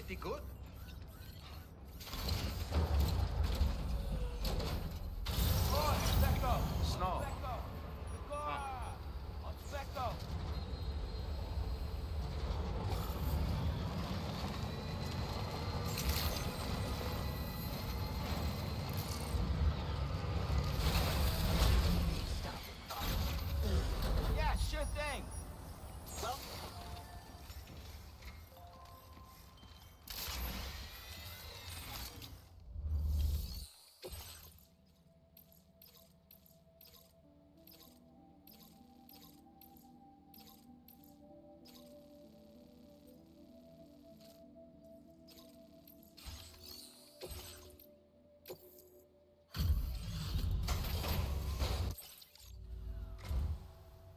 Pretty good. Snow. Yeah, sure thing. Well,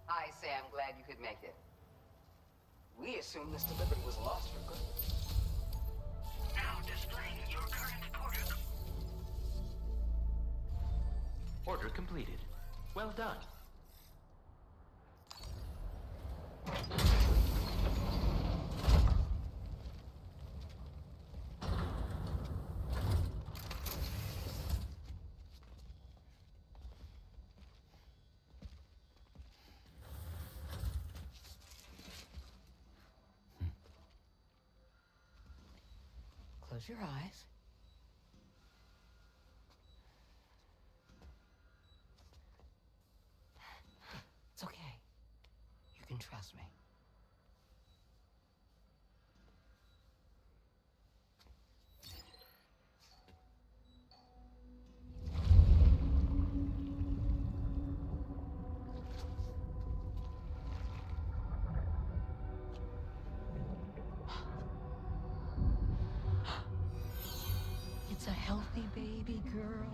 I say I'm glad you could make it. We assumed this delivery was lost for good. Now displaying your current order. Order completed. Well done. Close your eyes. It's okay. You can trust me. It's a healthy baby girl.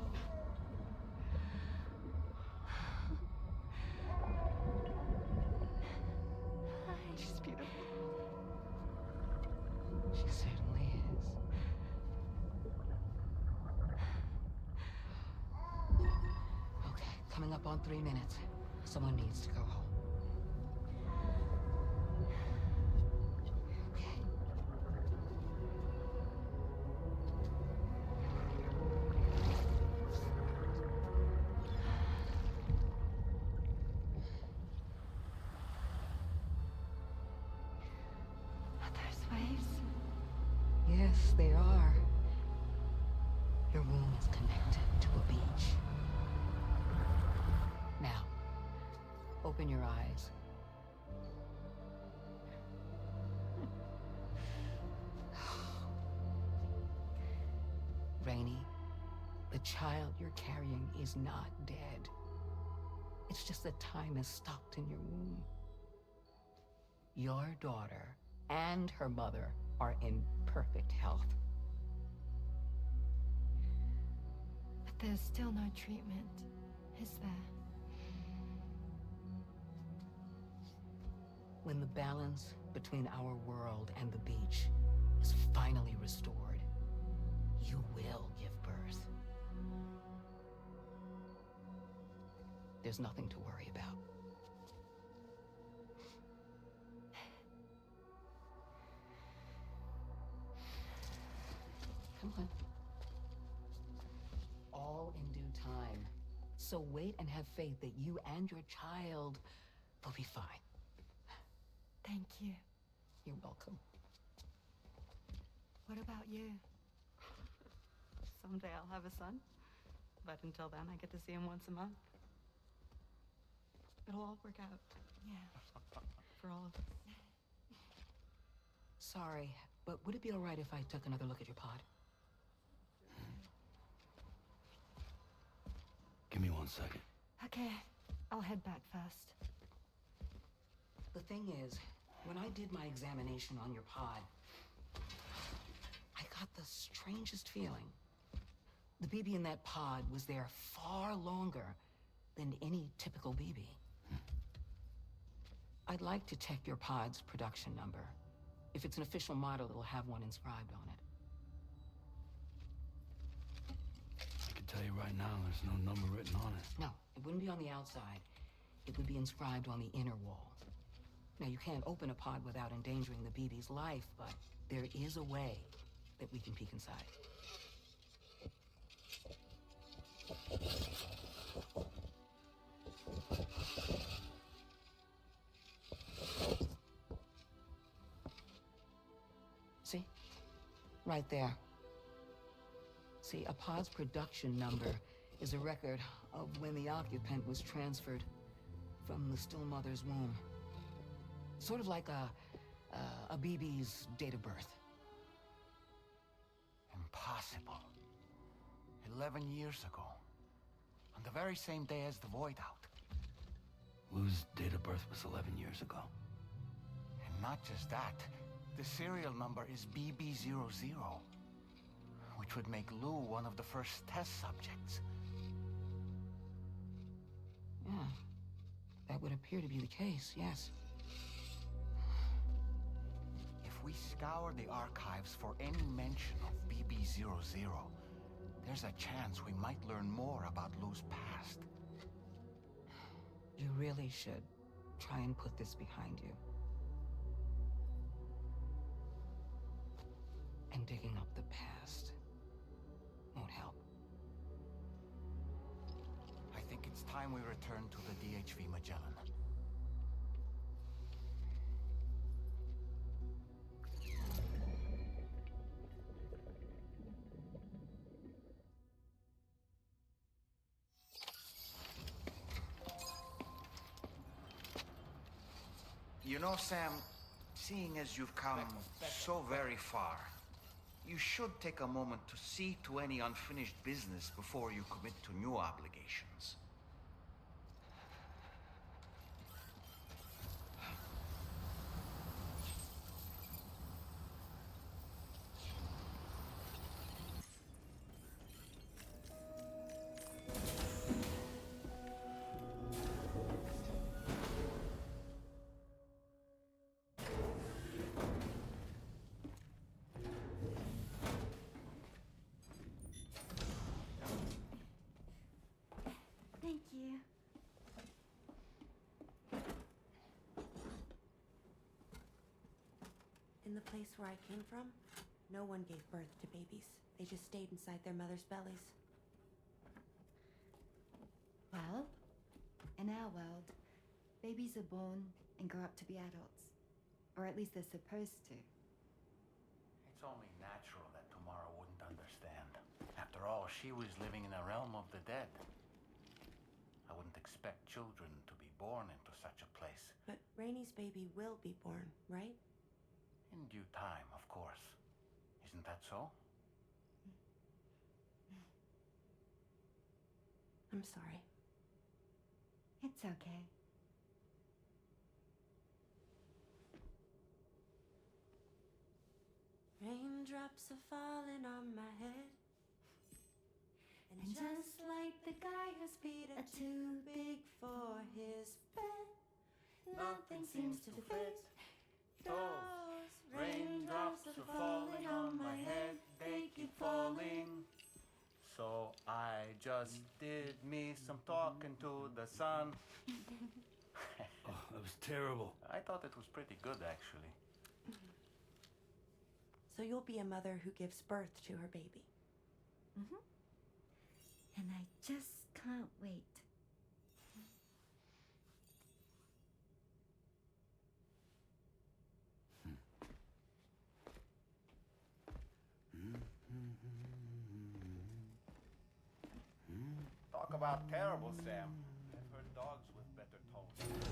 She's beautiful. She certainly is. Okay, coming up on 3 minutes. Someone needs to go home. Okay. There's waves. Yes, they are. Your womb is connected to a beach. Now, open your eyes. Rainey, the child you're carrying is not dead. It's just that time has stopped in your womb. Your daughter and her mother are in perfect health. But there's still no treatment, is there? When the balance between our world and the beach is finally restored, you will give birth. There's nothing to worry about. Come on. All in due time. So wait and have faith that you and your child will be fine. Thank you. You're welcome. What about you? Someday I'll have a son, but until then I get to see him once a month. It'll all work out Yeah. for all of us. Sorry, but would it be all right if I took another look at your pod? Give me 1 second. Okay, I'll head back first. The thing is, when I did my examination on your pod, I got the strangest feeling. The BB in that pod was there far longer than any typical BB. I'd like to check your pod's production number. If it's an official model, it'll have one inscribed on it. I can tell you right now, there's no number written on it. No, it wouldn't be on the outside. It would be inscribed on the inner wall. Now, you can't open a pod without endangering the BB's life, but there is a way that we can peek inside. See? Right there. See, a pod's production number is a record of when the occupant was transferred from the still mother's womb. Sort of like a BB's date of birth. Impossible. 11 years ago. On the very same day as the void out. Lou's date of birth was 11 years ago. And not just that, the serial number is BB00, which would make Lou one of the first test subjects. Yeah, that would appear to be the case, yes. If we scour the archives for any mention of BB00, there's a chance we might learn more about Lou's past. You really should try and put this behind you. And digging up the past won't help. I think it's time we return to the DHV Magellan. You know, Sam, seeing as you've come so very far, you should take a moment to see to any unfinished business before you commit to new obligations. Thank you. In the place where I came from, no one gave birth to babies. They just stayed inside their mother's bellies. Well, in our world, babies are born and grow up to be adults. Or at least they're supposed to. It's only natural that Tamara wouldn't understand. After all, she was living in a realm of the dead. I wouldn't expect children to be born into such a place. But Rainey's baby will be born, right? In due time, of course. Isn't that so? I'm sorry. It's okay. Raindrops are falling on my head. And just like the guy whose feet are too big for his bed, nothing seems to fit. Those raindrops are falling on my head, they keep falling. So I just did me some talking to the sun. Oh, that was terrible. I thought it was pretty good, actually. So you'll be a mother who gives birth to her baby. Mm-hmm. And I just can't wait. Talk about terrible, Sam. I've heard dogs with better tones.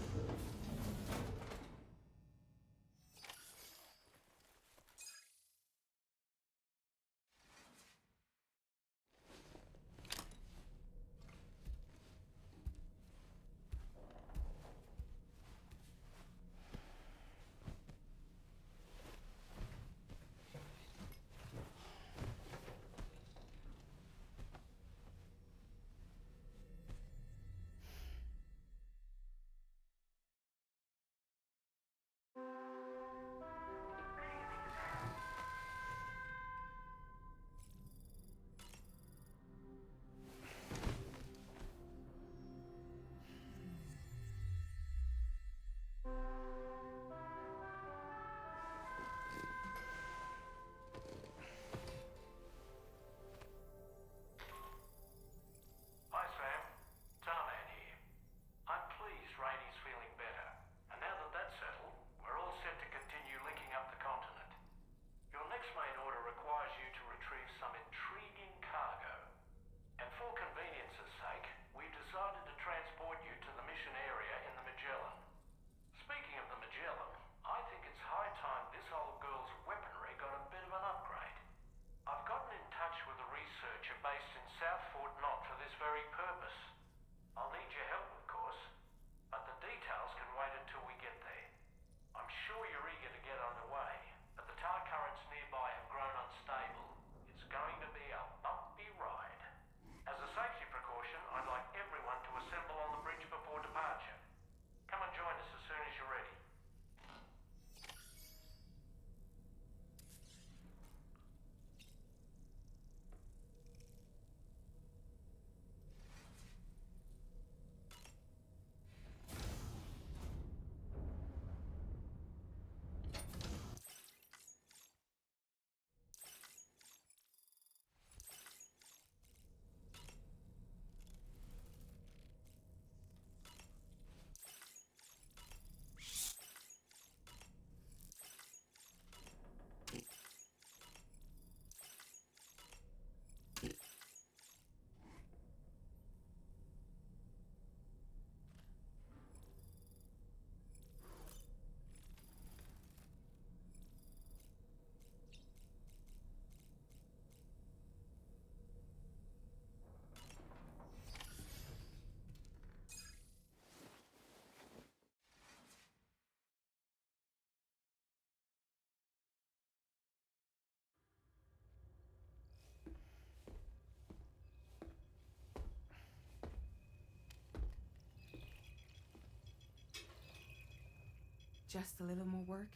Just a little more work,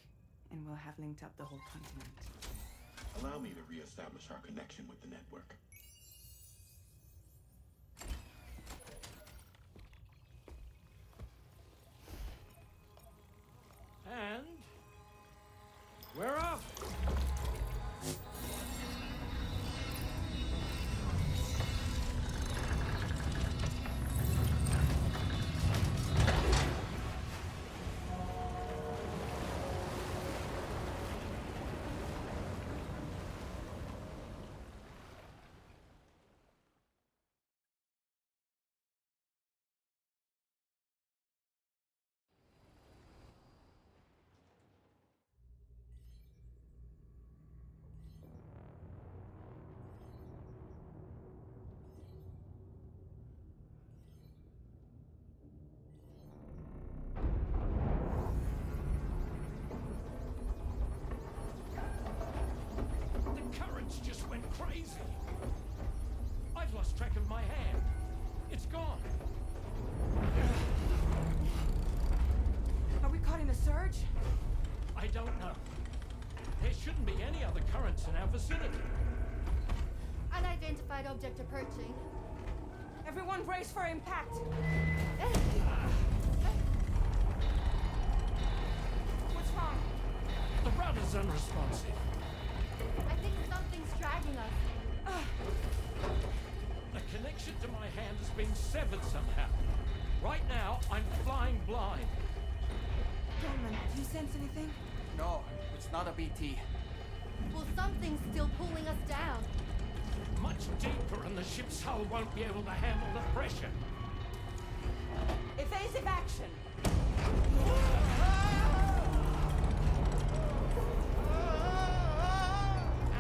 and we'll have linked up the whole continent. Allow me to reestablish our connection with the network. And we're off. Just went crazy. I've lost track of my hand. It's gone. Are we caught in a surge? I don't know. There shouldn't be any other currents in our vicinity. Unidentified object approaching. Everyone brace for impact. What's wrong? The rudder's unresponsive. I think something's dragging us. The connection to my hand has been severed somehow. Right now, I'm flying blind. Gilman, do you sense anything? No, it's not a BT. Well, something's still pulling us down. Much deeper and the ship's hull won't be able to handle the pressure. Evasive action!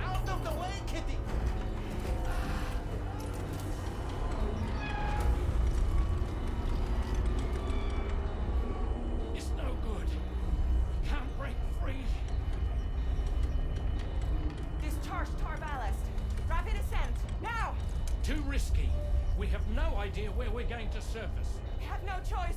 Out of the way, Kitty! It's no good. Can't break free. Discharge tar ballast. Rapid ascent, now! Too risky. We have no idea where we're going to surface. We have no choice.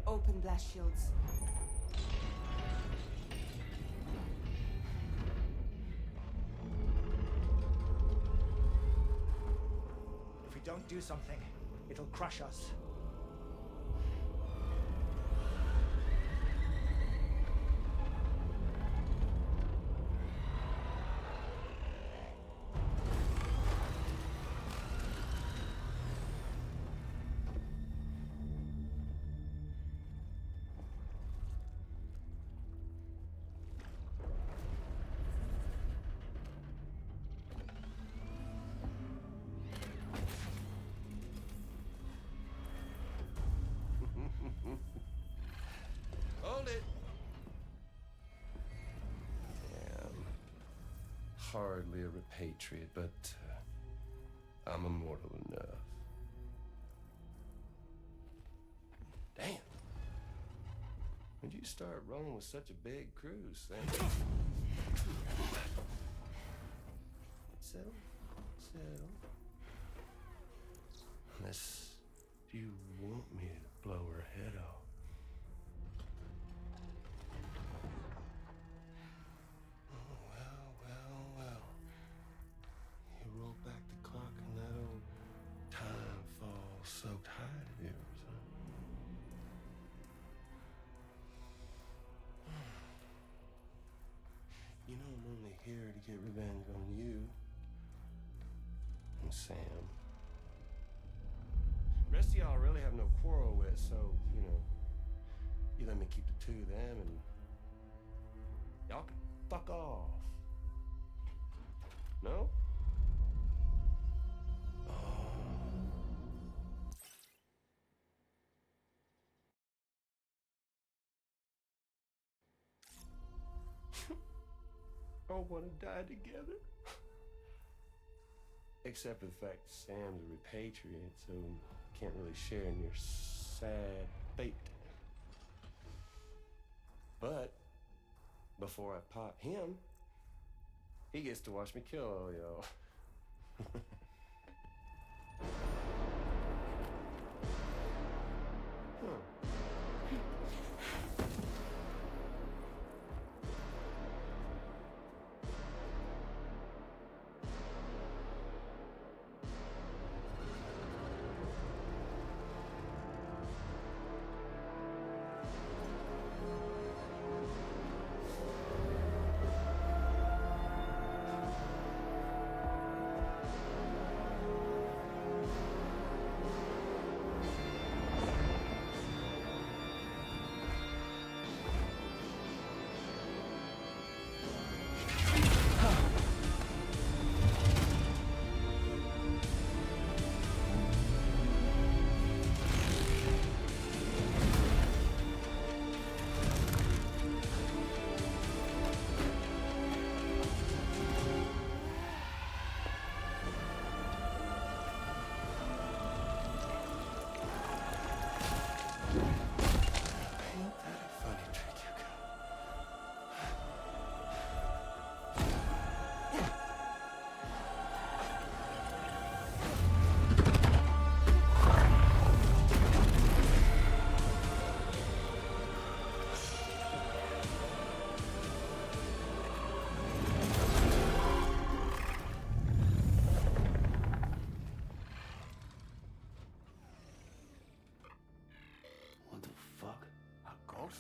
Open blast shields. If we don't do something, it'll crush us. Hold it. Damn. Hardly a repatriate, but I'm immortal enough. Damn. When'd you start rolling with such a big crew, Sam? Settle. Settle. Unless you want me to blow her head off. Well. You roll back the clock and that old time fall soaked hide of yours, huh? You know I'm only here to get revenge on you and Sam. The rest of y'all really have no quarrel with, so, you know, you let me keep the two of them and y'all can fuck off. No? Oh, wanna die together? Except for the fact Sam's a repatriate, so can't really share in your sad fate. But before I pop him, he gets to watch me kill all y'all.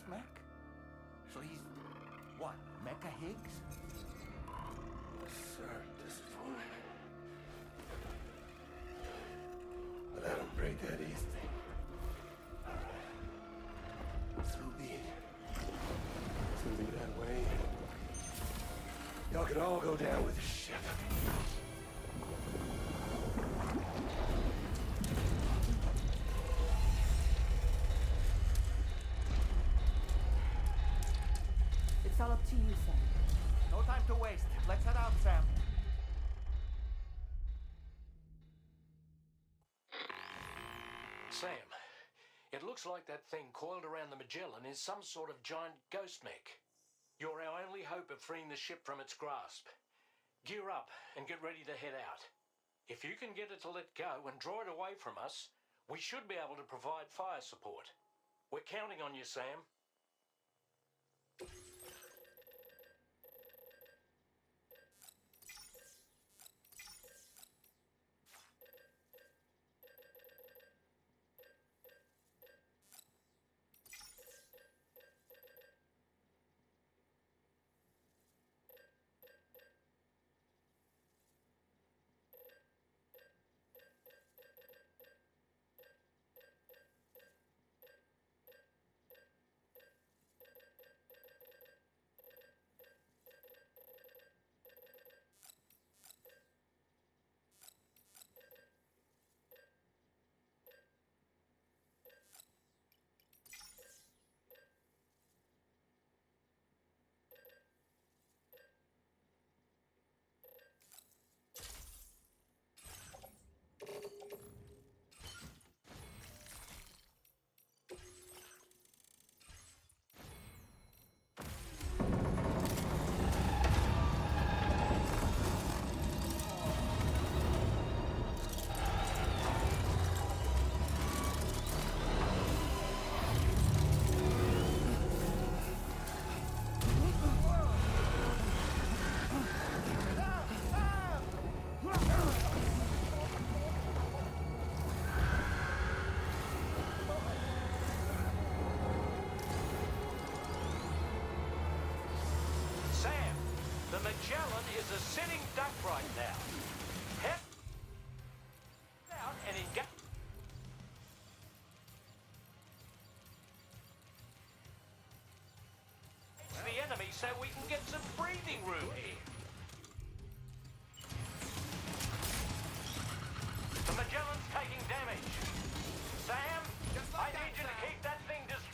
Mech? So he's what? Mecha Higgs? Sir, disappointed. But I don't break that easily. So be it. So be that way. Y'all could all go down with the ship. It's all up to you, Sam. No time to waste. Let's head out, Sam. Sam, it looks like that thing coiled around the Magellan is some sort of giant ghost mech. You're our only hope of freeing the ship from its grasp. Gear up and get ready to head out. If you can get it to let go and draw it away from us, we should be able to provide fire support. We're counting on you, Sam. The Magellan is a sitting duck right now. Head out and engage the enemy so we can get some breathing room here. The Magellan's taking damage. Sam, I need you to keep that thing distracted.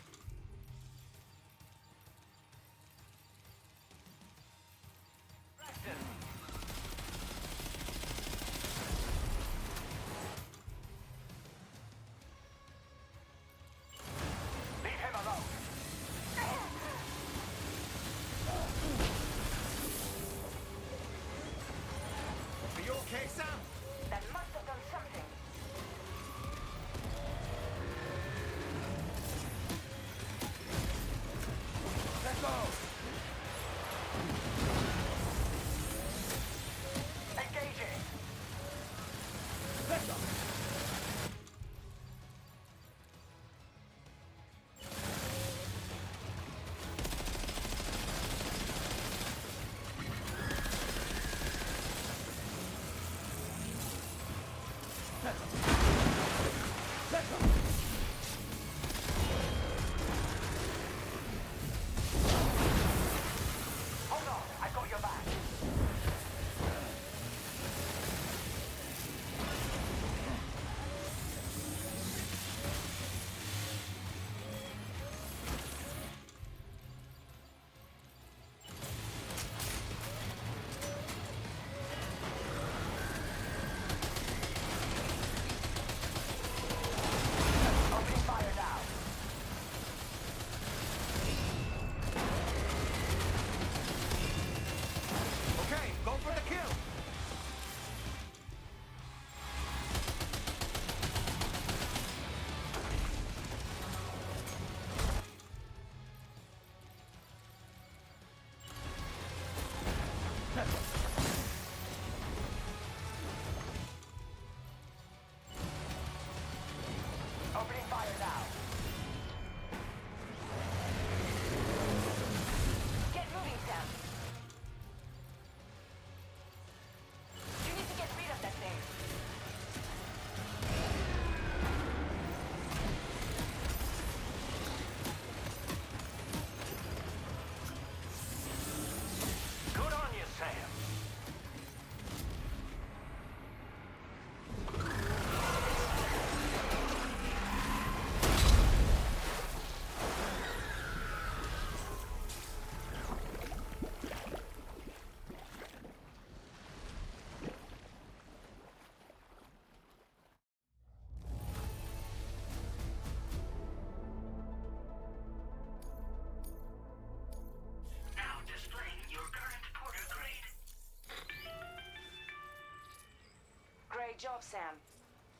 Sam,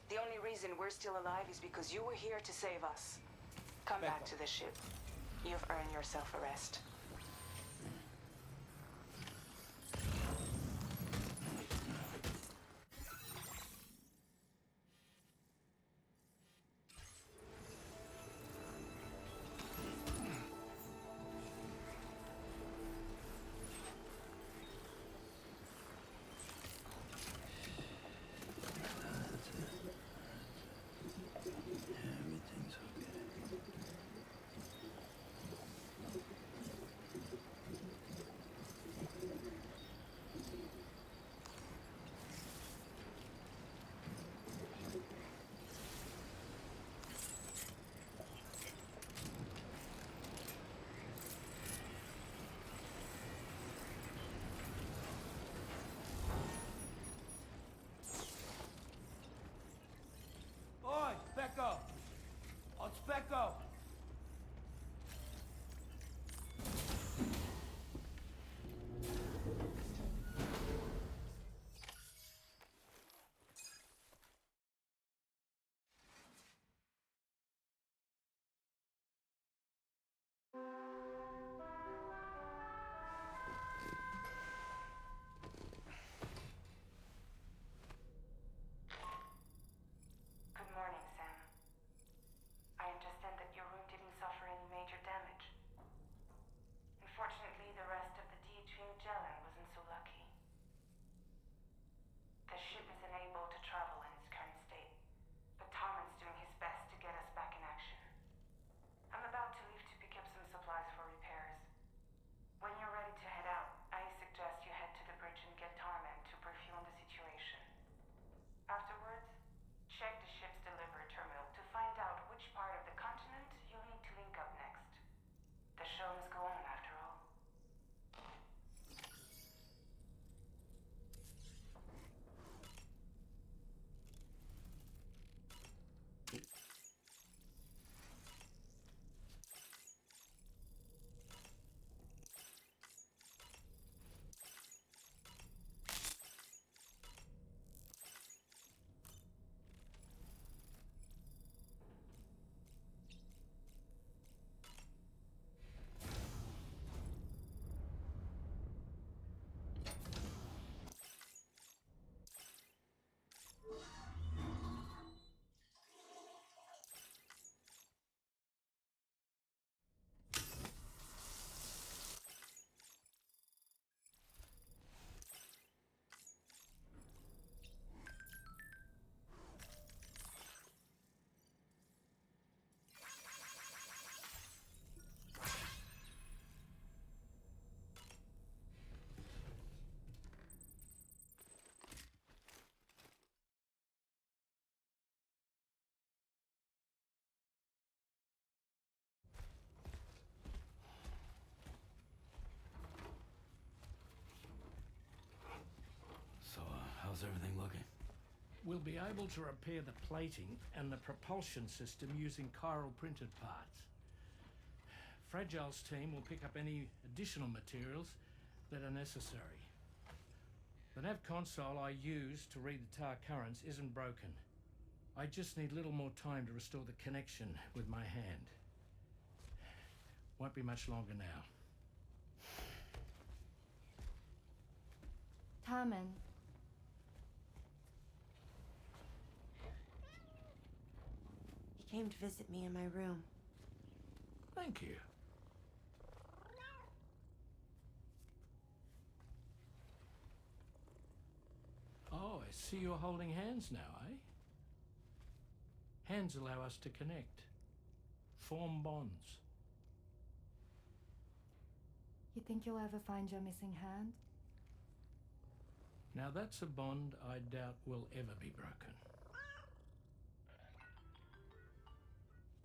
the only reason we're still alive is because you were here to save us. Come back to the ship. You've earned yourself a rest. Oi, Becco! It's Becco! Good morning, Sam. I understand that your room didn't suffer any major damage. Unfortunately, the rest of the Magellan wasn't so lucky. The ship is unable to travel in its current state, but Tarman's doing his best to get us back in action. I'm about to leave to pick up some supplies for repairs. When you're ready to head out, I suggest you head to the bridge and get Tarman to brief you on the situation. Afterwards, check the ship's delivery terminal to find out which part of the continent you'll need to link up next. The show must go on after all. So, how's everything looking? We'll be able to repair the plating and the propulsion system using chiral printed parts. Fragile's team will pick up any additional materials that are necessary. The nav console I use to read the tar currents isn't broken. I just need a little more time to restore the connection with my hand. Won't be much longer now. Tarman. He came to visit me in my room. Thank you. Oh, I see you're holding hands now, eh? Hands allow us to connect, form bonds. You think you'll ever find your missing hand? Now that's a bond I doubt will ever be broken.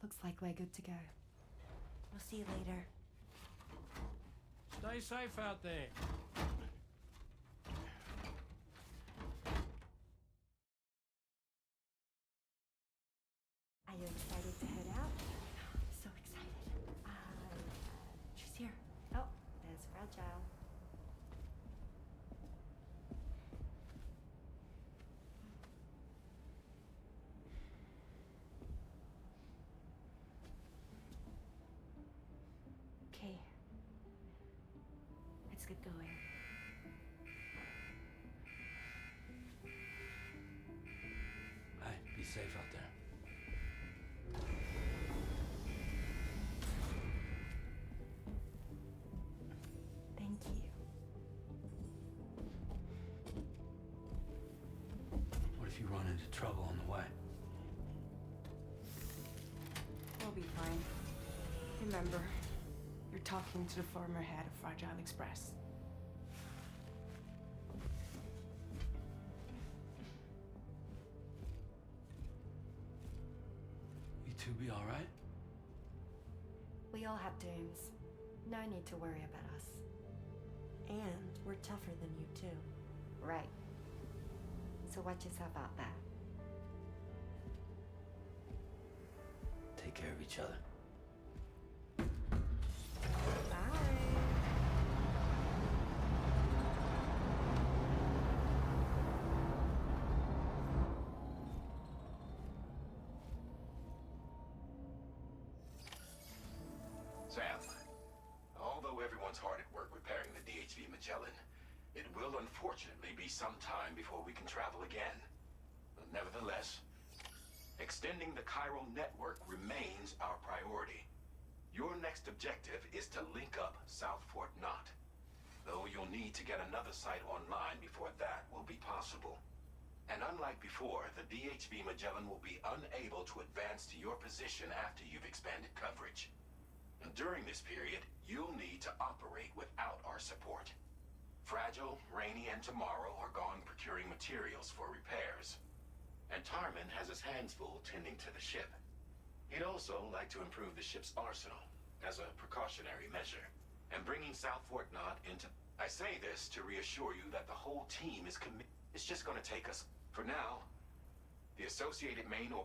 Looks like we're good to go. We'll see you later. Stay safe out there. Are you excited to head out? So excited. She's here. Oh, there's Fragile. into trouble on the way. We'll be fine. Remember, you're talking to the former head of Fragile Express. You two be all right? We all have dooms. No need to worry about us. And we're tougher than you, too. Right. So watch yourself out there. Take care of each other. Sam, although everyone's hard at work repairing the DHV Magellan, it will unfortunately be some time before we can travel again. But nevertheless, extending the chiral network remains our priority. Your next objective is to link up South Fort Knot, though you'll need to get another site online before that will be possible. And unlike before, the DHV Magellan will be unable to advance to your position after you've expanded coverage. And during this period, you'll need to operate without our support. Fragile, Rainy, and Tomorrow are gone procuring materials for repairs. And Tarman has his hands full tending to the ship. He'd also like to improve the ship's arsenal as a precautionary measure. And bringing South Fort Knot into... I say this to reassure you that the whole team is committed. It's just gonna take us... For now, the Associated Main or...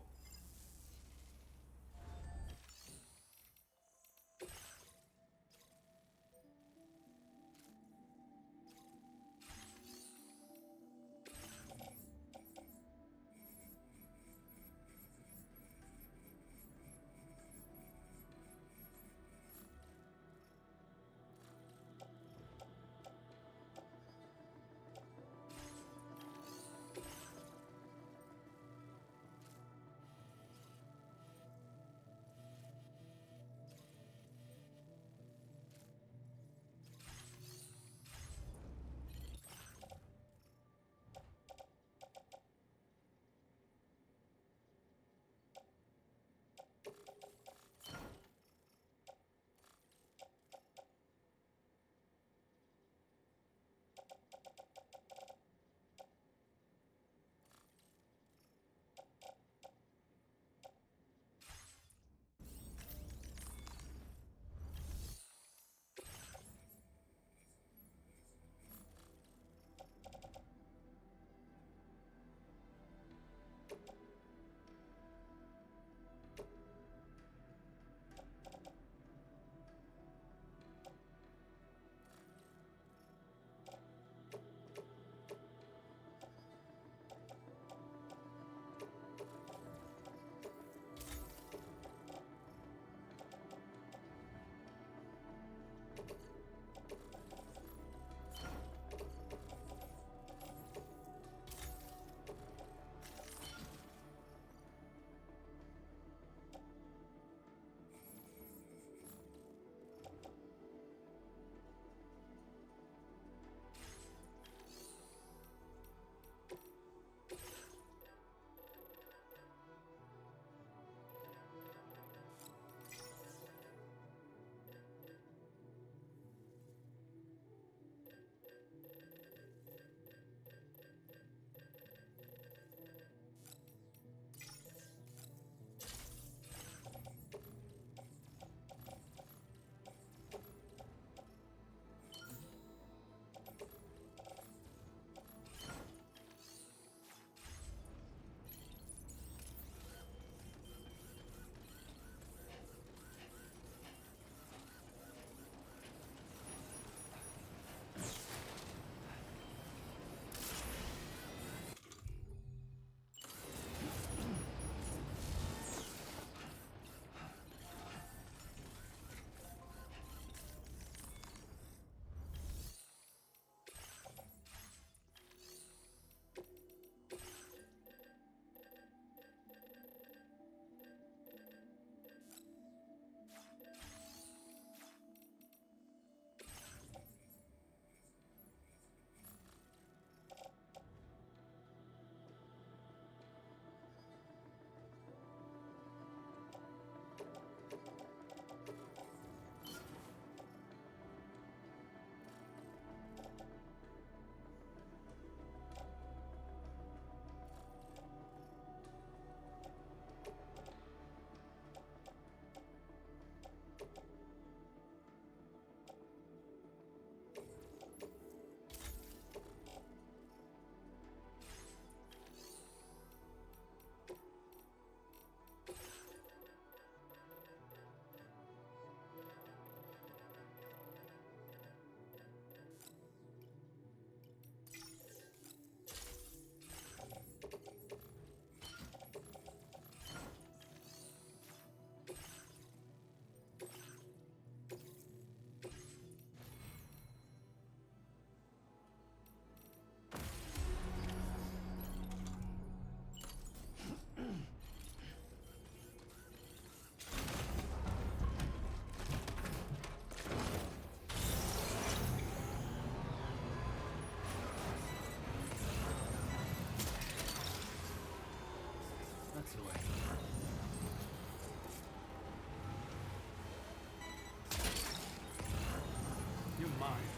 mine.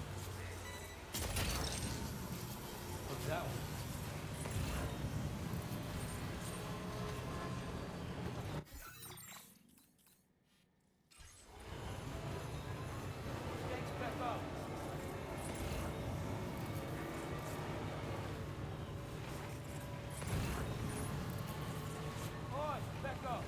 What's that one? Thanks, back up. Boys, back up.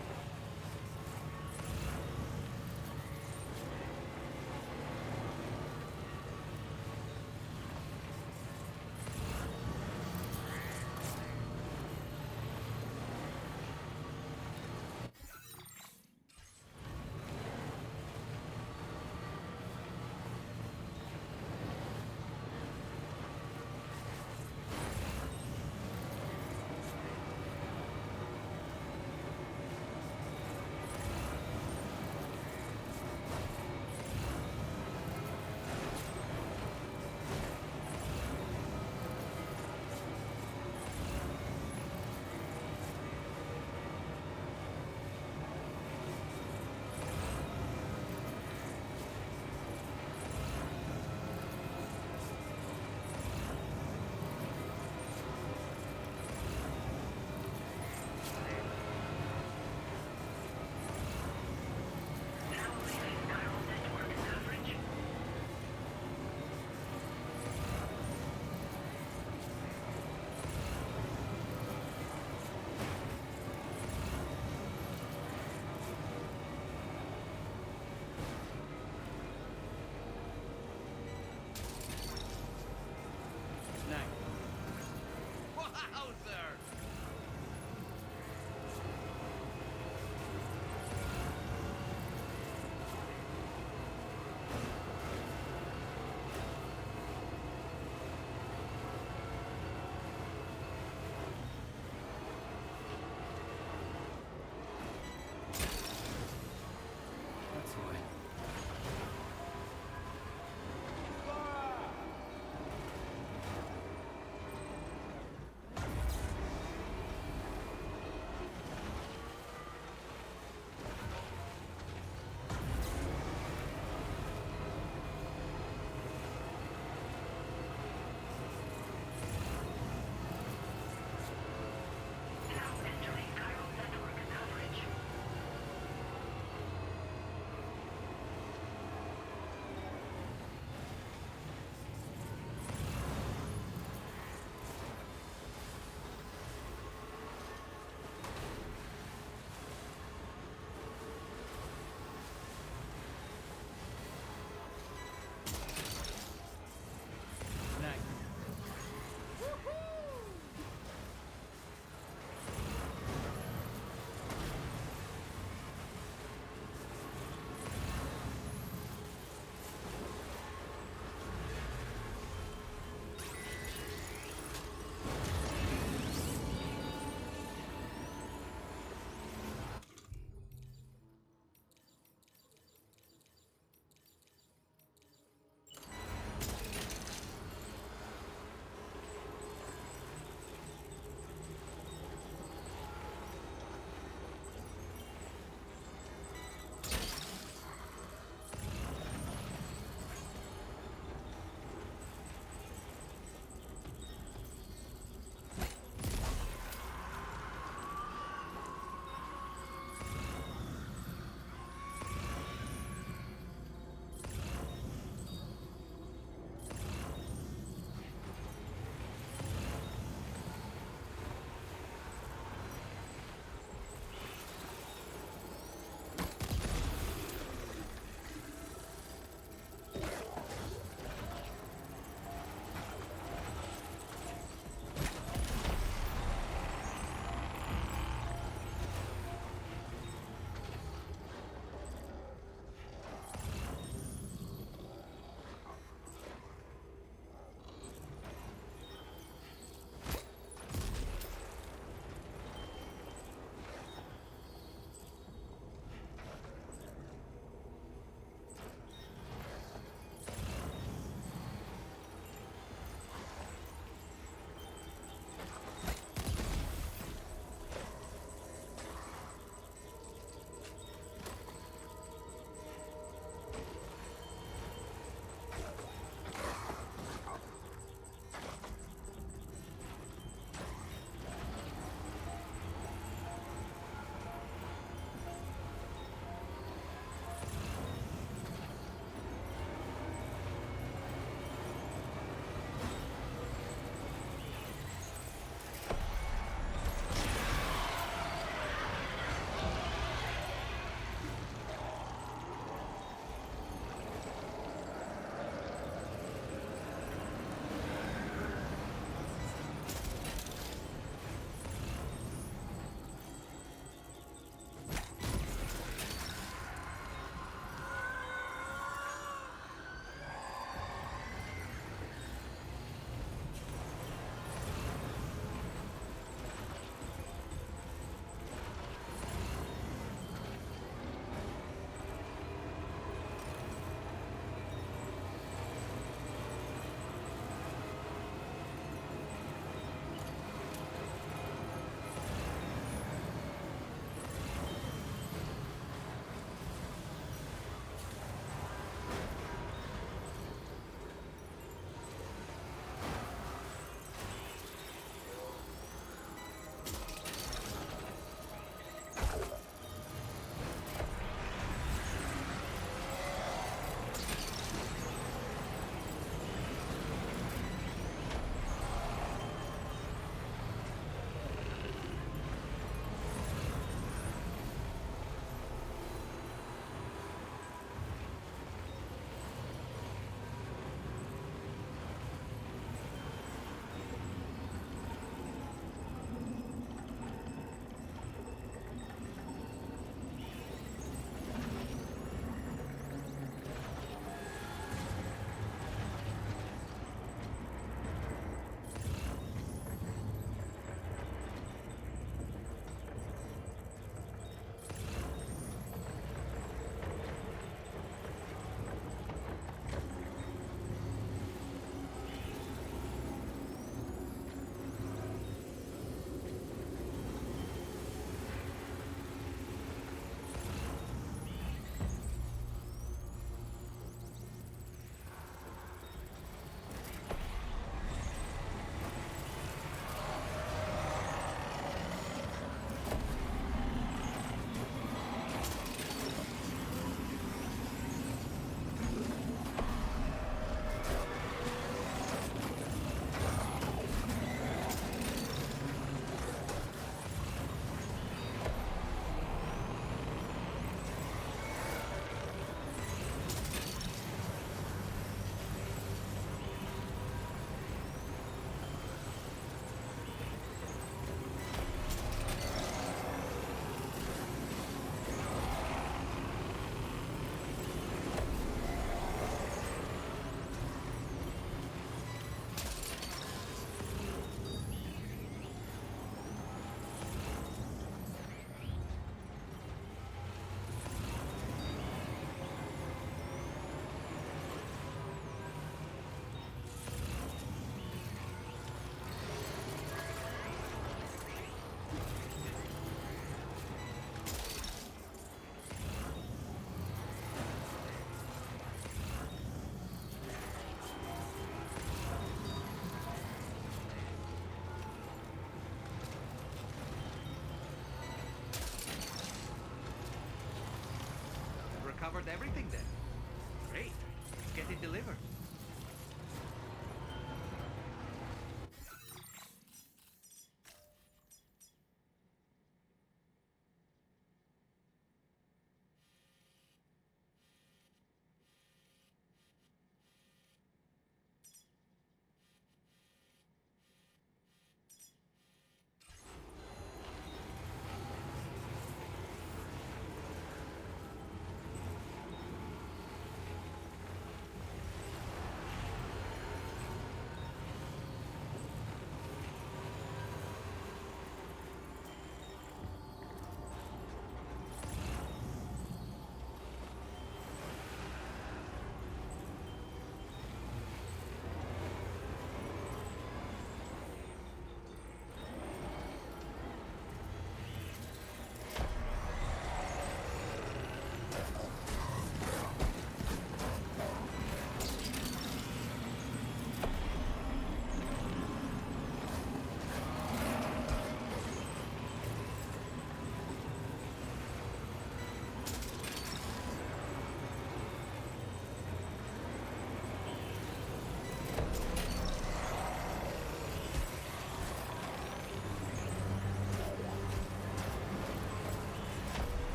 river.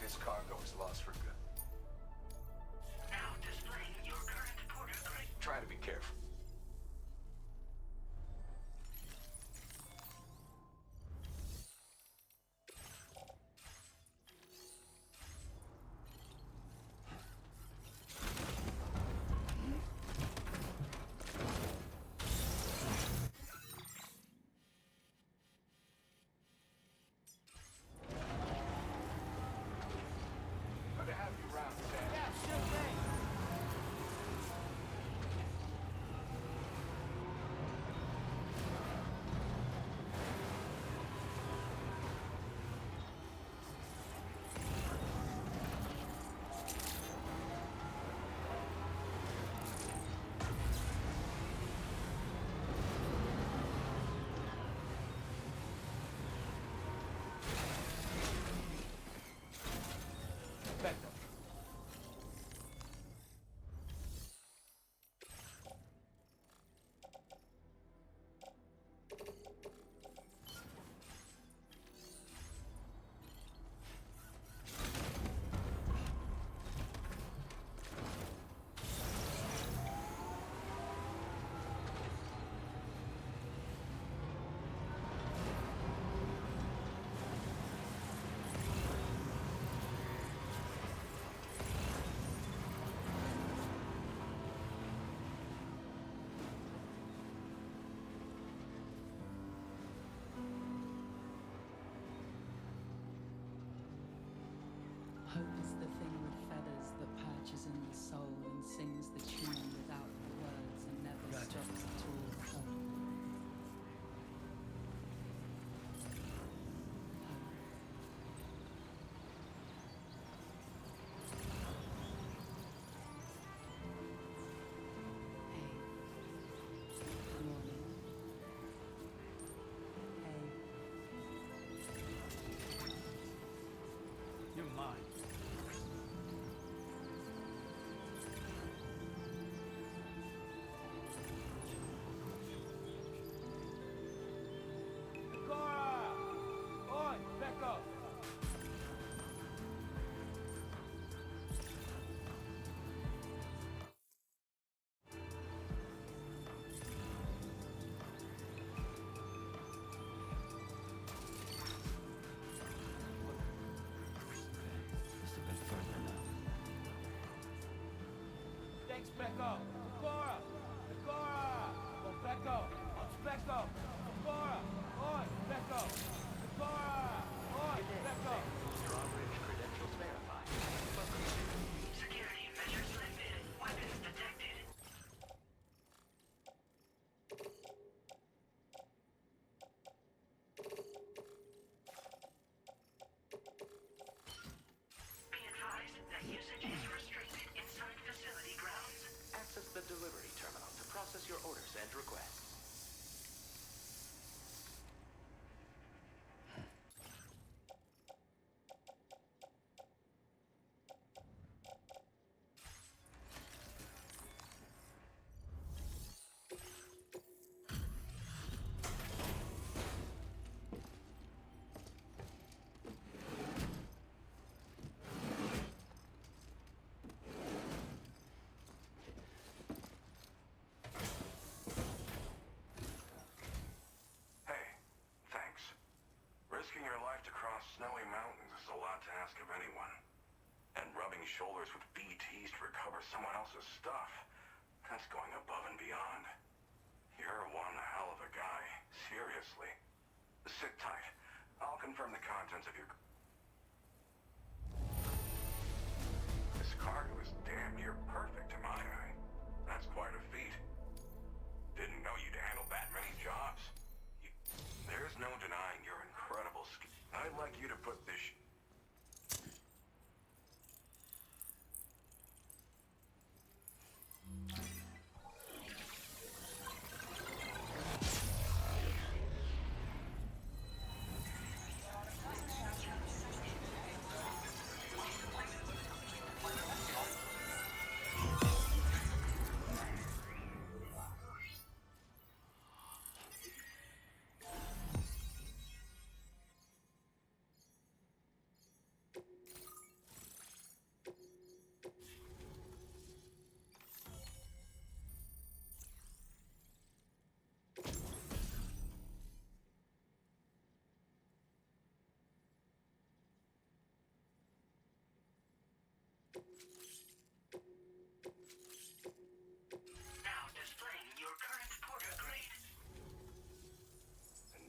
His cargo is lost for good. Now displaying your current porter grade. Try to be careful. Good to have you around, Sam. Yeah, sure thing. Back up. Hope is the thing with feathers that perches in the soul and sings the tune without the words and never stops at all. Hope. Good morning. You're mine. Cora! Oi, back up! Just a bit further now. Thanks, Becco! Cora! Cora! Oh, Becco! It's Becco! Cora! Oi, Becco! Cora! Oi, Becco! Your on-bridge credentials verified. Welcome. Security measures lifted. Weapons detected. Be advised that usage is restricted inside facility grounds. Access the delivery terminal to process your orders and requests. Hey, thanks. Risking your life to cross snowy mountains is a lot to ask of anyone. And rubbing shoulders with BTs to recover someone else's stuff, that's going above and beyond. You're one hell of a guy, seriously. Sit tight. I'll confirm the contents of your... This cargo is damn near perfect to my eye. That's quite a feat. Didn't know you'd handle that many jobs. There's no denying your incredible skill. I'd like you to put this...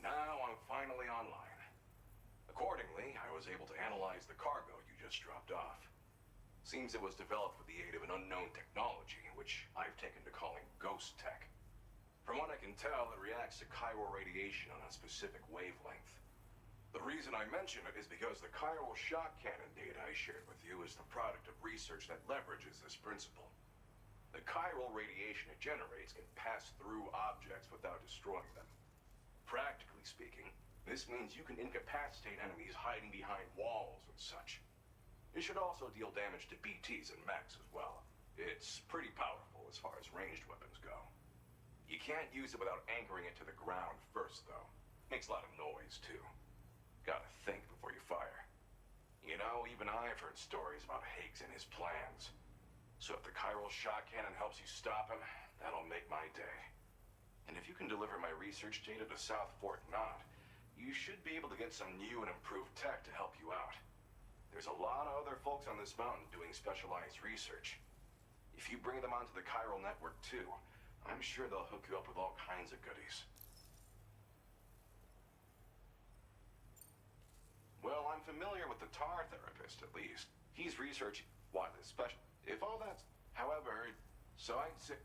Now I'm finally online. Accordingly, I was able to analyze the cargo you just dropped off. Seems it was developed with the aid of an unknown technology, which I've taken to calling ghost tech. From what I can tell, it reacts to chiral radiation on a specific wavelength. The reason I mention it is because the chiral shock cannon data I shared with you is the product of research that leverages this principle. The chiral radiation it generates can pass through objects without destroying them. Practically speaking, this means you can incapacitate enemies hiding behind walls and such. It should also deal damage to BTs and mechs as well. It's pretty powerful as far as ranged weapons go. You can't use it without anchoring it to the ground first, though. Makes a lot of noise, too. Gotta think before you fire. You know, even I've heard stories about Higgs and his plans. So if the chiral shock cannon helps you stop him, that'll make my day. And if you can deliver my research data to South Fort Knott, you should be able to get some new and improved tech to help you out. There's a lot of other folks on this mountain doing specialized research. If you bring them onto the chiral network too, I'm sure they'll hook you up with all kinds of goodies. Well, I'm familiar with the tar therapist, at least. He's researching why this special... If all that's... However, so I'd say...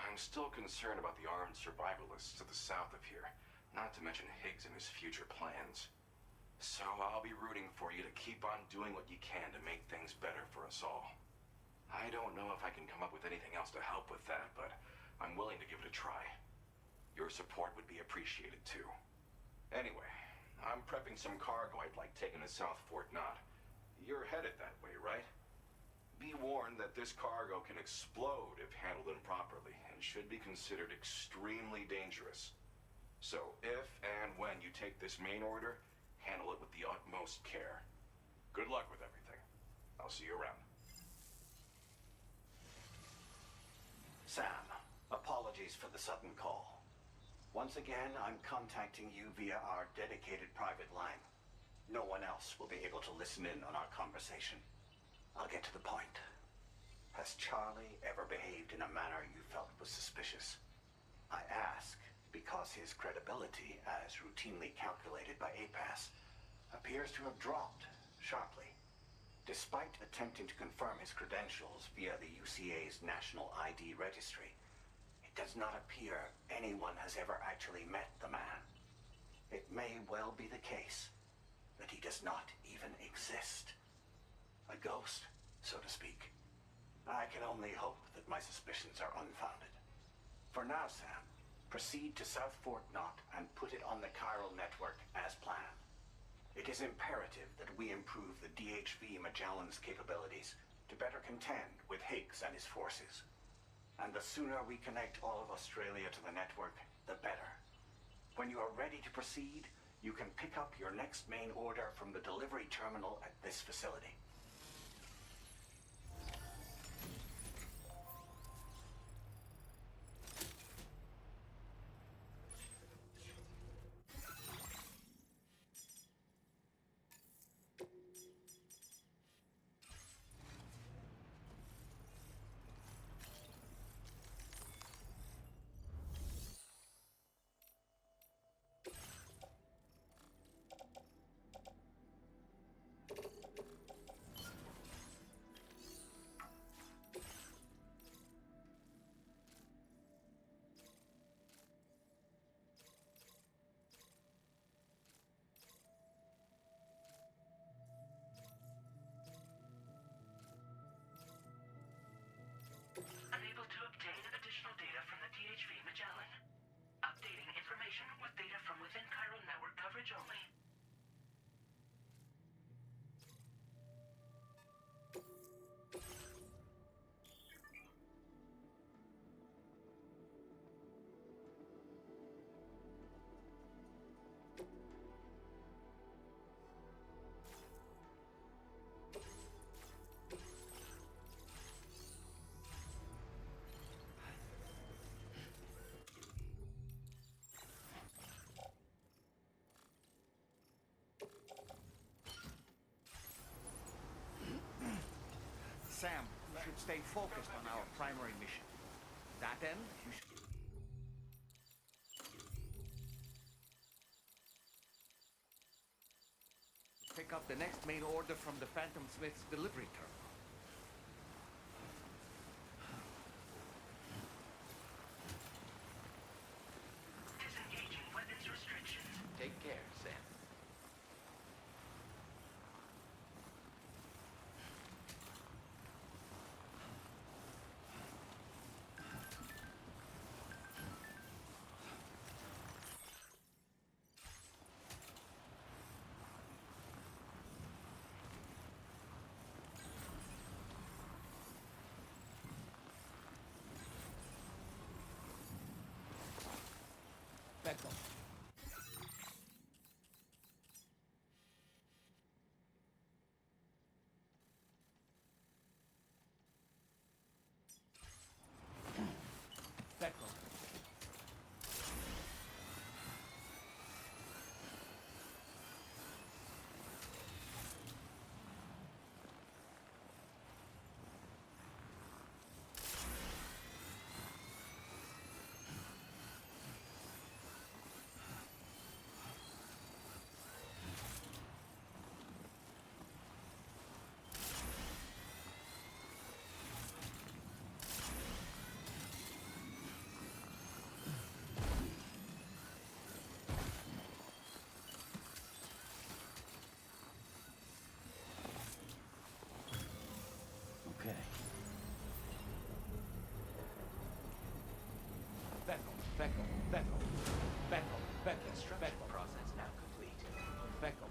I'm still concerned about the armed survivalists to the south of here, not to mention Higgs and his future plans. So I'll be rooting for you to keep on doing what you can to make things better for us all. I don't know if I can come up with anything else to help with that, but I'm willing to give it a try. Your support would be appreciated too. Anyway, I'm prepping some cargo I'd like taken to South Fort Knott. You're headed that way, right? Be warned that this cargo can explode if handled improperly and should be considered extremely dangerous. So if and when you take this main order, handle it with the utmost care. Good luck with everything. I'll see you around. Sam, apologies for the sudden call. Once again, I'm contacting you via our dedicated private line. No one else will be able to listen in on our conversation. I'll get to the point. Has Charlie ever behaved in a manner you felt was suspicious? I ask because his credibility, as routinely calculated by APAS, appears to have dropped sharply. Despite attempting to confirm his credentials via the UCA's National ID Registry, it does not appear anyone has ever actually met the man. It may well be the case that he does not even exist. A ghost, so to speak. I can only hope that my suspicions are unfounded. For now, Sam, proceed to South Fort Knott and put it on the chiral network as planned. It is imperative that we improve the DHV Magellan's capabilities to better contend with Higgs and his forces. And the sooner we connect all of Australia to the network, the better. When you are ready to proceed, you can pick up your next main order from the delivery terminal at this facility. Unable to obtain additional data from the DHV Magellan. Updating information with data from within chiral network coverage only. Sam, you should stay focused on our primary mission. That end, you should... pick up the next main order from the Phantom Smith's delivery terminal. Disengaging weapons restrictions. Take care, Sam. Back up. Back up. Okay. Back up, back up, back up, back up, back up, Construction back up, process now complete. back up.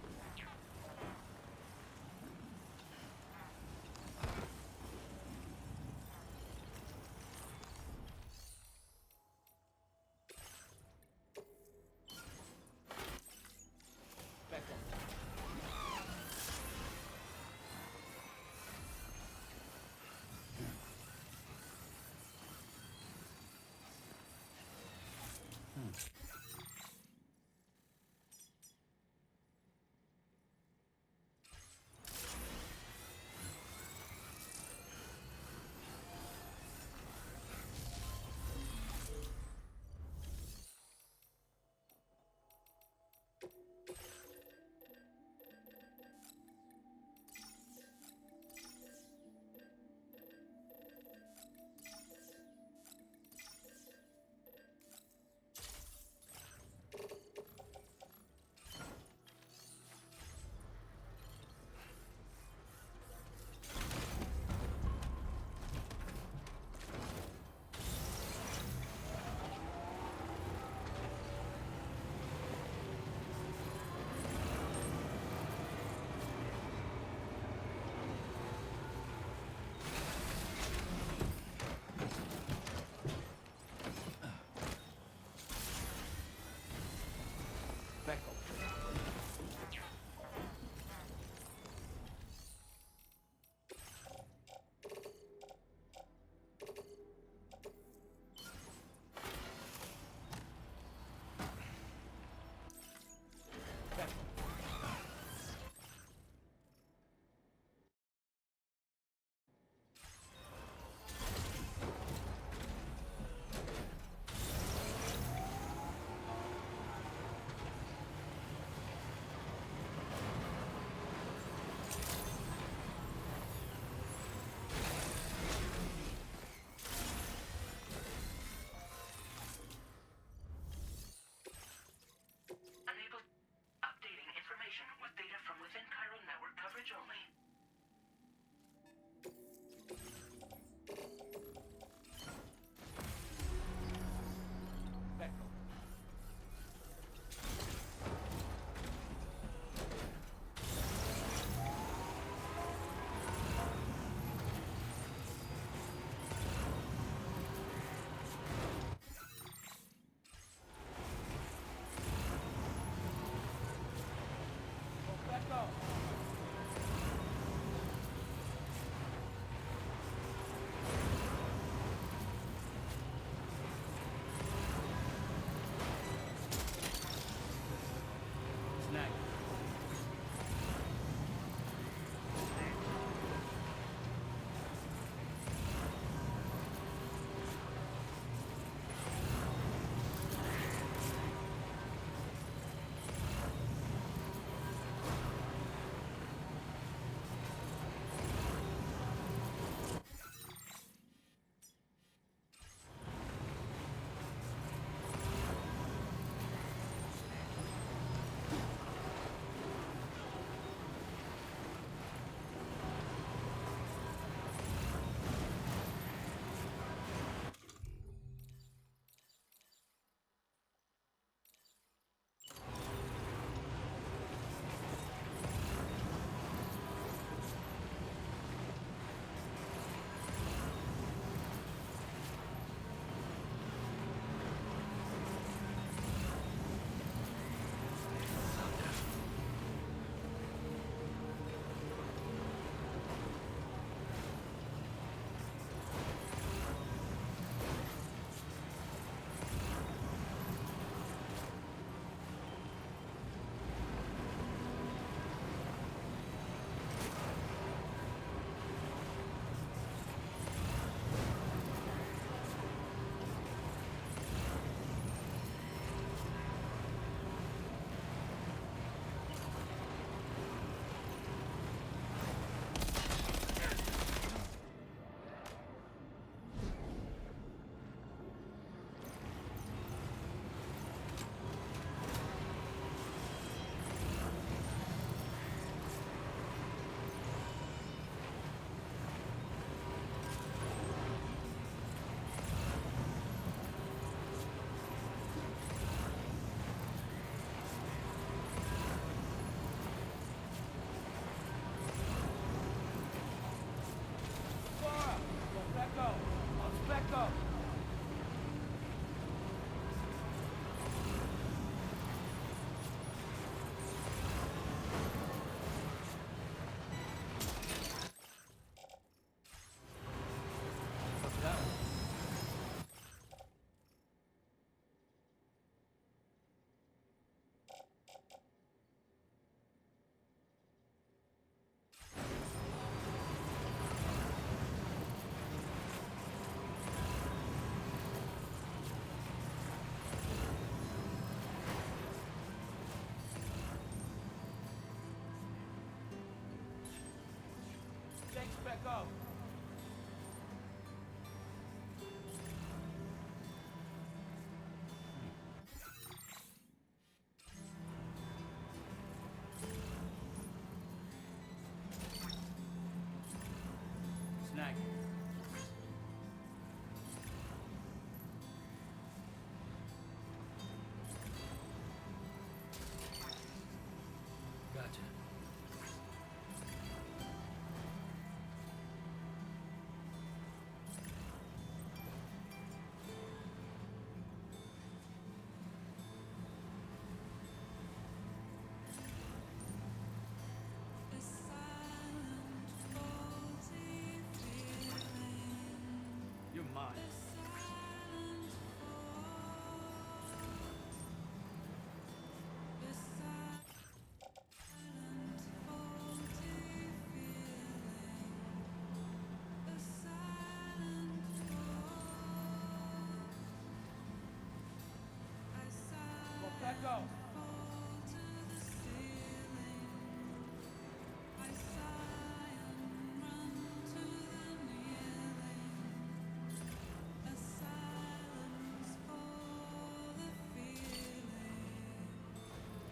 Back up.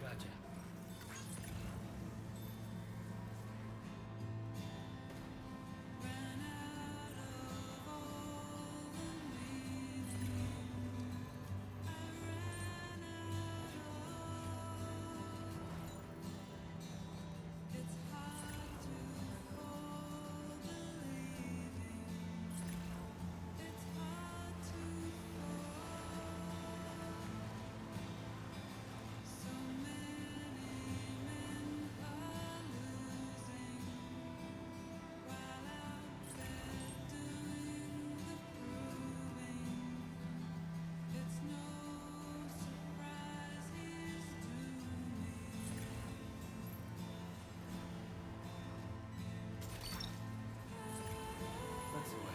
Gotcha. That's the way.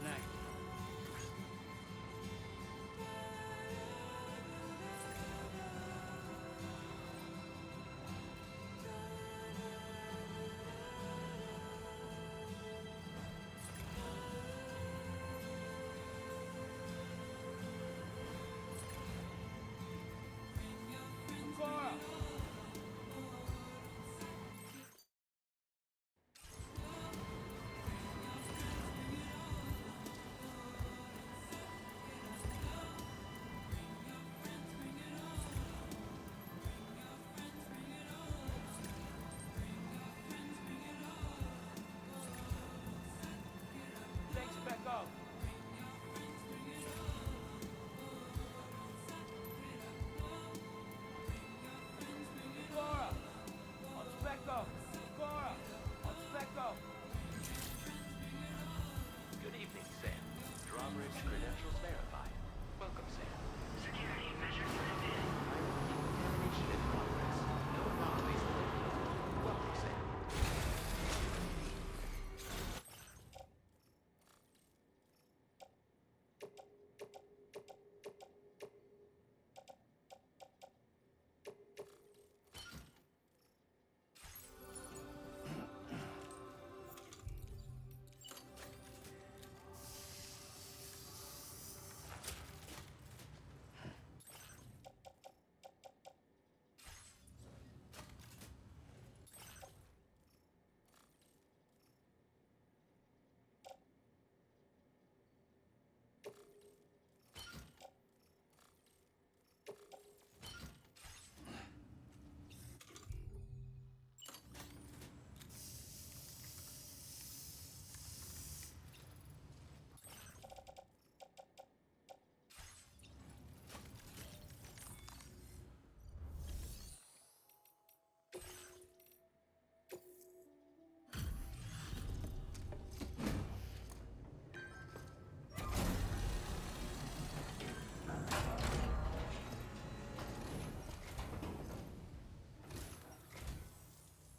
Snack. Good evening, Sam. Drawbridge credentials verified. Welcome, Sam. Security measures lifted. Contamination in progress. No anomalies detected. Welcome, Sam.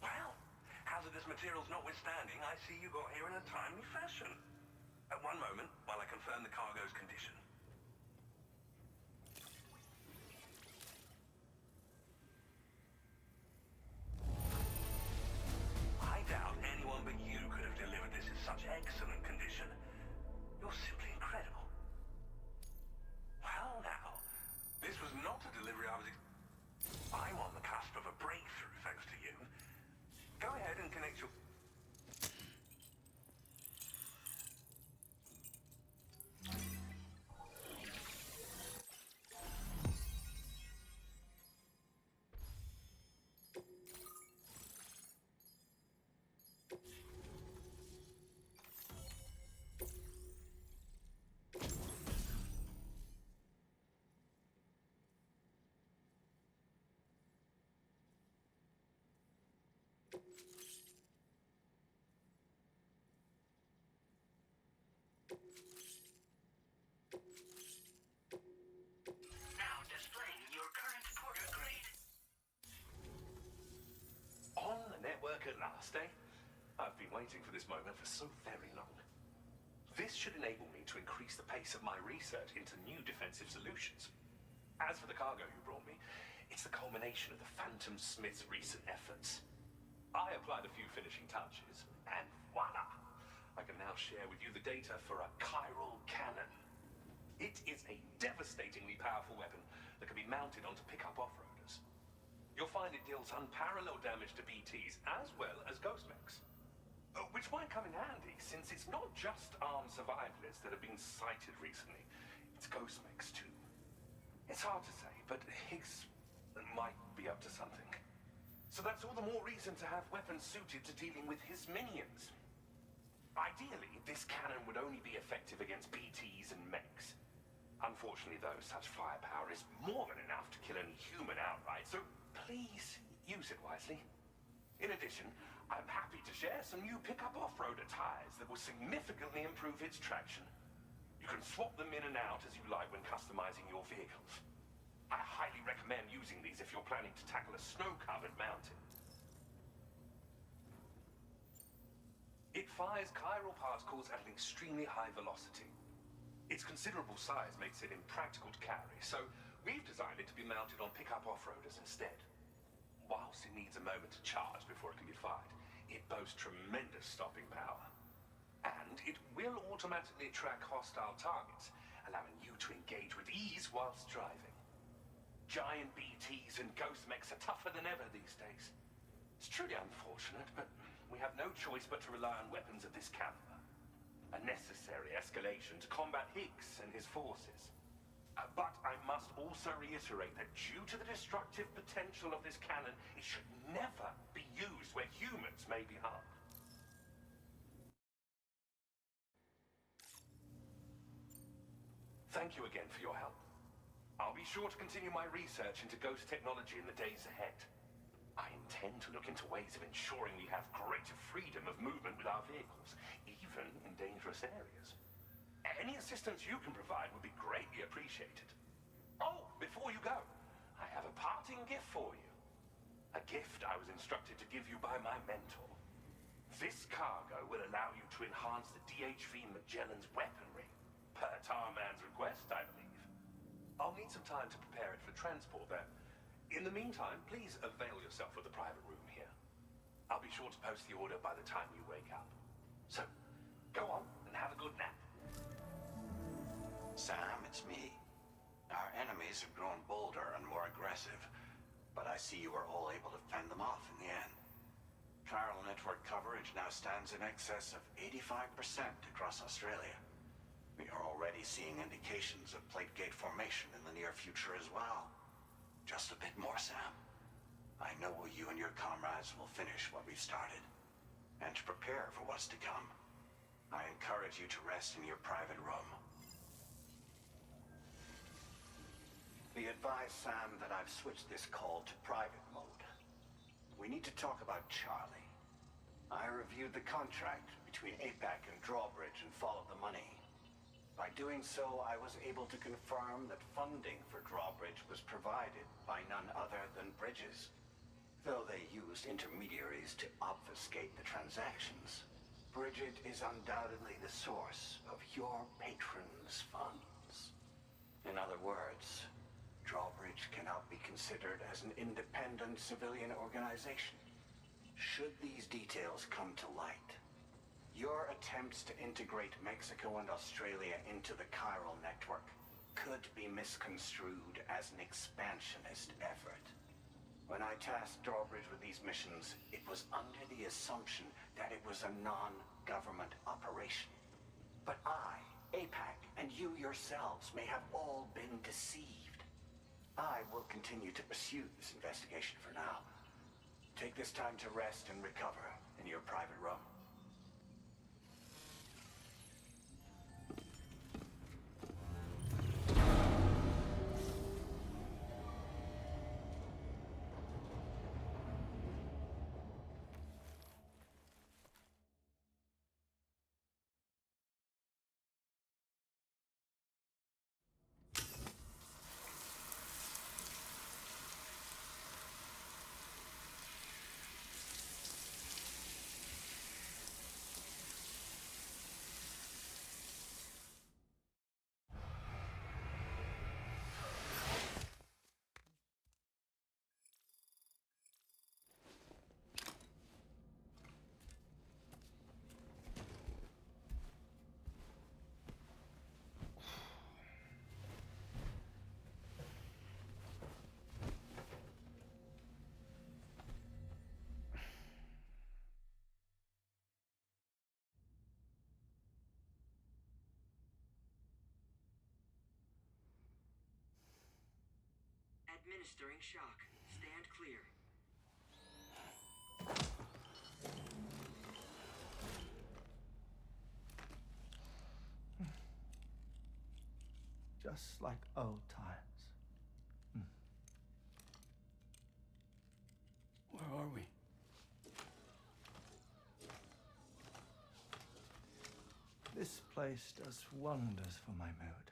Well, hazardous materials notwithstanding, I see you got here in a timely fashion. At one moment, while I confirm the cargo's condition. I doubt anyone but you could have delivered this in such excellent condition. You're simply incredible. Well now, this was not a delivery I was I'm on the cusp of a breakthrough, thanks to you. Go ahead and connect your... last, eh? I've been waiting for this moment for so very long. This should enable me to increase the pace of my research into new defensive solutions. As for the cargo you brought me, it's the culmination of the Phantom Smith's recent efforts. I applied a few finishing touches, and voila! I can now share with you the data for a chiral cannon. It is a devastatingly powerful weapon that can be mounted onto pickup off-roaders. You'll find it deals unparalleled damage to BTs as well as ghost mechs. Which might come in handy, since it's not just armed survivalists that have been sighted recently. It's ghost mechs too. It's hard to say, but Higgs might be up to something. So that's all the more reason to have weapons suited to dealing with his minions. Ideally, this cannon would only be effective against BTs and mechs. Unfortunately, though, such firepower is more than enough to kill any human outright, so please use it wisely. In addition, I'm happy to share some new pickup off-roader tires that will significantly improve its traction. You can swap them in and out as you like when customizing your vehicles. I highly recommend using these if you're planning to tackle a snow-covered mountain. It fires chiral particles at an extremely high velocity. Its considerable size makes it impractical to carry, so we've designed it to be mounted on pickup off-roaders instead. Whilst it needs a moment to charge before it can be fired, it boasts tremendous stopping power. And it will automatically track hostile targets, allowing you to engage with ease whilst driving. Giant BTs and ghost mechs are tougher than ever these days. It's truly unfortunate, but we have no choice but to rely on weapons of this caliber. A necessary escalation to combat Higgs and his forces. But I must also reiterate that due to the destructive potential of this cannon, it should never be used where humans may be harmed. Thank you again for your help. I'll be sure to continue my research into ghost technology in the days ahead. I intend to look into ways of ensuring we have greater freedom of movement with our vehicles, even in dangerous areas. Any assistance you can provide would be greatly appreciated. Oh, before you go, I have a parting gift for you. A gift I was instructed to give you by my mentor. This cargo will allow you to enhance the DHV Magellan's weaponry, per Tarman's request, I believe. I'll need some time to prepare it for transport there. In the meantime, please avail yourself of the private room here. I'll be sure to post the order by the time you wake up. So, go on and have a good nap. Sam, it's me. Our enemies have grown bolder and more aggressive, but I see you were all able to fend them off in the end. Chiral network coverage now stands in excess of 85% across Australia. We are already seeing indications of plate gate formation in the near future as well. Just a bit more, Sam. I know you and your comrades will finish what we've started. And to prepare for what's to come, I encourage you to rest in your private room. Be advised, Sam, that I've switched this call to private mode. We need to talk about Charlie. I reviewed the contract between APAC and Drawbridge and followed the money. By doing so, I was able to confirm that funding for Drawbridge was provided by none other than Bridges, though they used intermediaries to obfuscate the transactions. Bridget is undoubtedly the source of your patron's funds. In other words, Drawbridge cannot be considered as an independent civilian organization. Should these details come to light, your attempts to integrate Mexico and Australia into the chiral network could be misconstrued as an expansionist effort. When I tasked Drawbridge with these missions, it was under the assumption that it was a non-government operation. But I, APAC, and you yourselves may have all been deceived. I will continue to pursue this investigation for now. Take this time to rest and recover in your private room. Administering shock. Stand clear. Just like old times. Where are we? This place does wonders for my mood.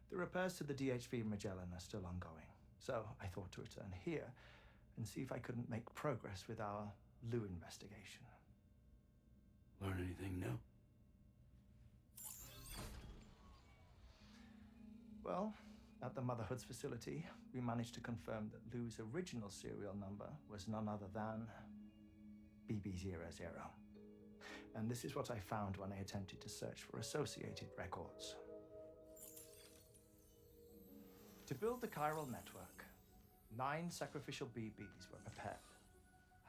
The repairs to the DHV Magellan are still ongoing, so I thought to return here and see if I couldn't make progress with our Lou investigation. Learn anything new? Well, at the Motherhood's facility, we managed to confirm that Lou's original serial number was none other than BB00. And this is what I found when I attempted to search for associated records. To build the chiral network, 9 sacrificial BBs were prepared.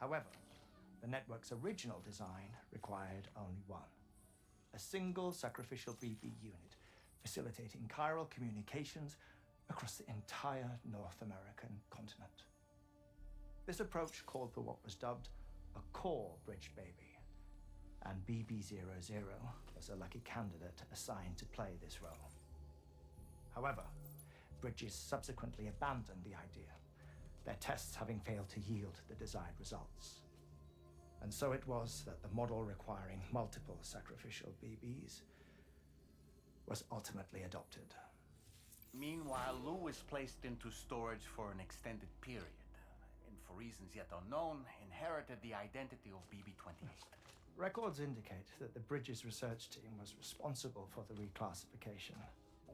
However, the network's original design required only one. A single sacrificial BB unit facilitating chiral communications across the entire North American continent. This approach called for what was dubbed a core bridge baby, and BB00 was a lucky candidate assigned to play this role. However, Bridges subsequently abandoned the idea, their tests having failed to yield the desired results. And so it was that the model requiring multiple sacrificial BBs was ultimately adopted. Meanwhile, Lou was placed into storage for an extended period, and for reasons yet unknown, inherited the identity of BB-28. Records indicate that the Bridges research team was responsible for the reclassification.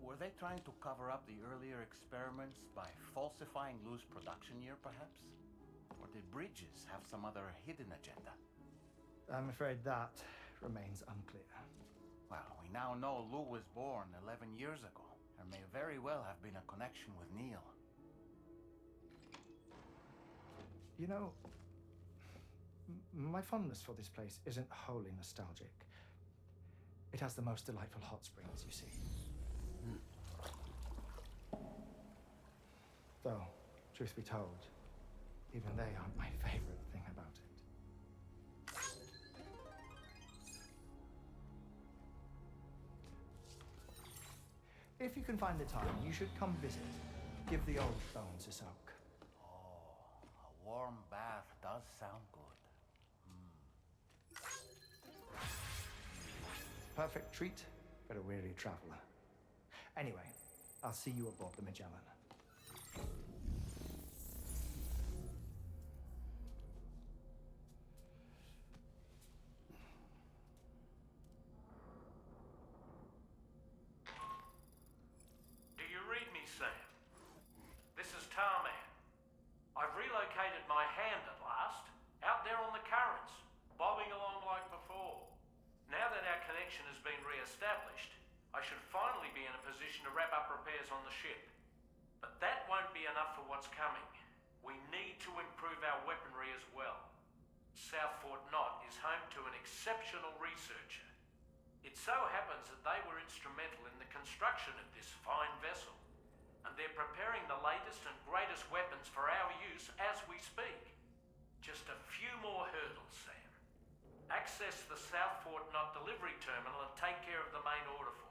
Were they trying to cover up the earlier experiments by falsifying Lou's production year, perhaps? Or did Bridges have some other hidden agenda? I'm afraid that remains unclear. Well, we now know Lou was born 11 years ago. There may very well have been a connection with Neil. You know, my fondness for this place isn't wholly nostalgic. It has the most delightful hot springs, you see. Though, truth be told, even they aren't my favorite thing about it. If you can find the time, you should come visit. Give the old bones a soak. Oh, a warm bath does sound good. Perfect treat for a weary traveler. Anyway, I'll see you aboard the Magellan. Do you read me, Sam? This is Tarman. I've relocated my hand at last, out there on the currents, bobbing along like before. Now that our connection has been re-established, I should finally be in a position to wrap up repairs on the ship. But that won't be enough for what's coming. We need to improve our weaponry as well. South Fort Knott is home to an exceptional researcher. It so happens that they were instrumental in the construction of this fine vessel, and they're preparing the latest and greatest weapons for our use as we speak. Just a few more hurdles, Sam. Access the South Fort Knott delivery terminal and take care of the main order for me.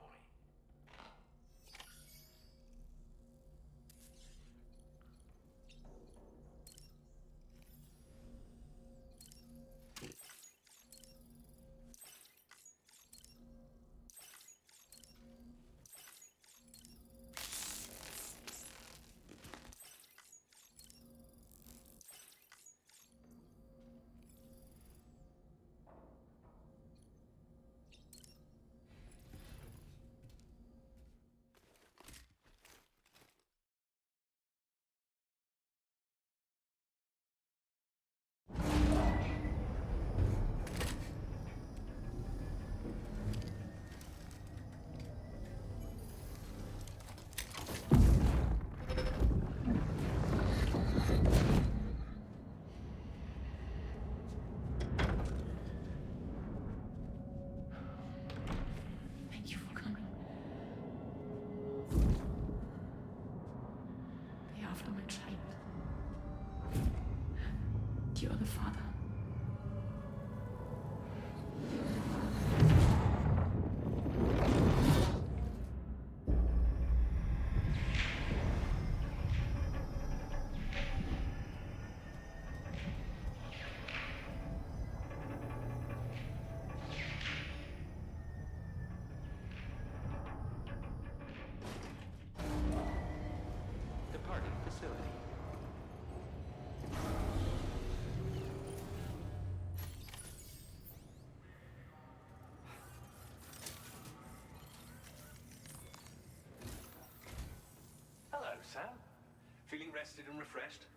rested and refreshed?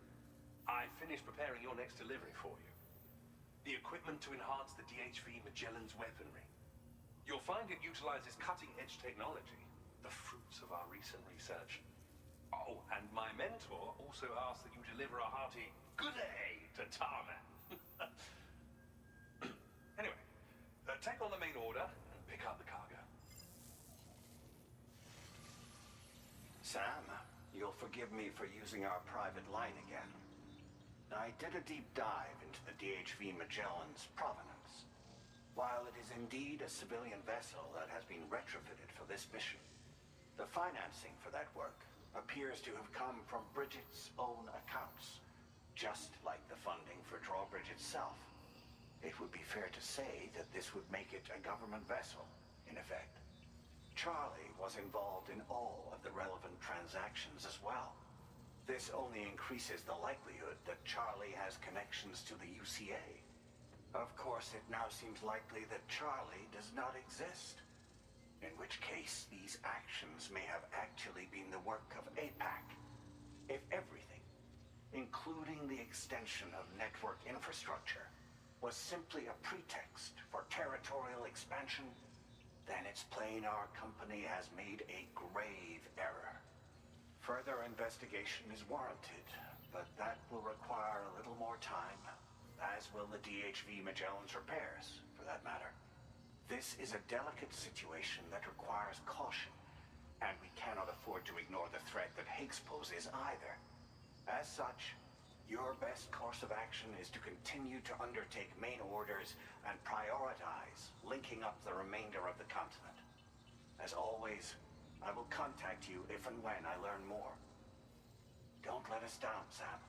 I finished preparing your next delivery for you. The equipment to enhance the DHV Magellan's weaponry. You'll find it utilizes cutting-edge technology, the fruits of our recent research. Oh, and my mentor also asked that you deliver a hearty good day to Tarman. Anyway, take on the main order and pick up the cargo. Sam, you'll forgive me for using our private line again. I did a deep dive into the DHV Magellan's provenance. While it is indeed a civilian vessel that has been retrofitted for this mission, the financing for that work appears to have come from Bridget's own accounts, just like the funding for Drawbridge itself. It would be fair to say that this would make it a government vessel, in effect. Charlie was involved in all of the relevant transactions as well. This only increases the likelihood that Charlie has connections to the UCA. Of course, it now seems likely that Charlie does not exist. In which case, these actions may have actually been the work of APAC. If everything, including the extension of network infrastructure, was simply a pretext for territorial expansion, then it's plain our company has made a grave error. Further investigation is warranted, but that will require a little more time, as will the DHV Magellan's repairs, for that matter. This is a delicate situation that requires caution, and we cannot afford to ignore the threat that Higgs poses either. As such, your best course of action is to continue to undertake main orders and prioritize linking up the remainder of the continent. As always, I will contact you if and when I learn more. Don't let us down, Sam.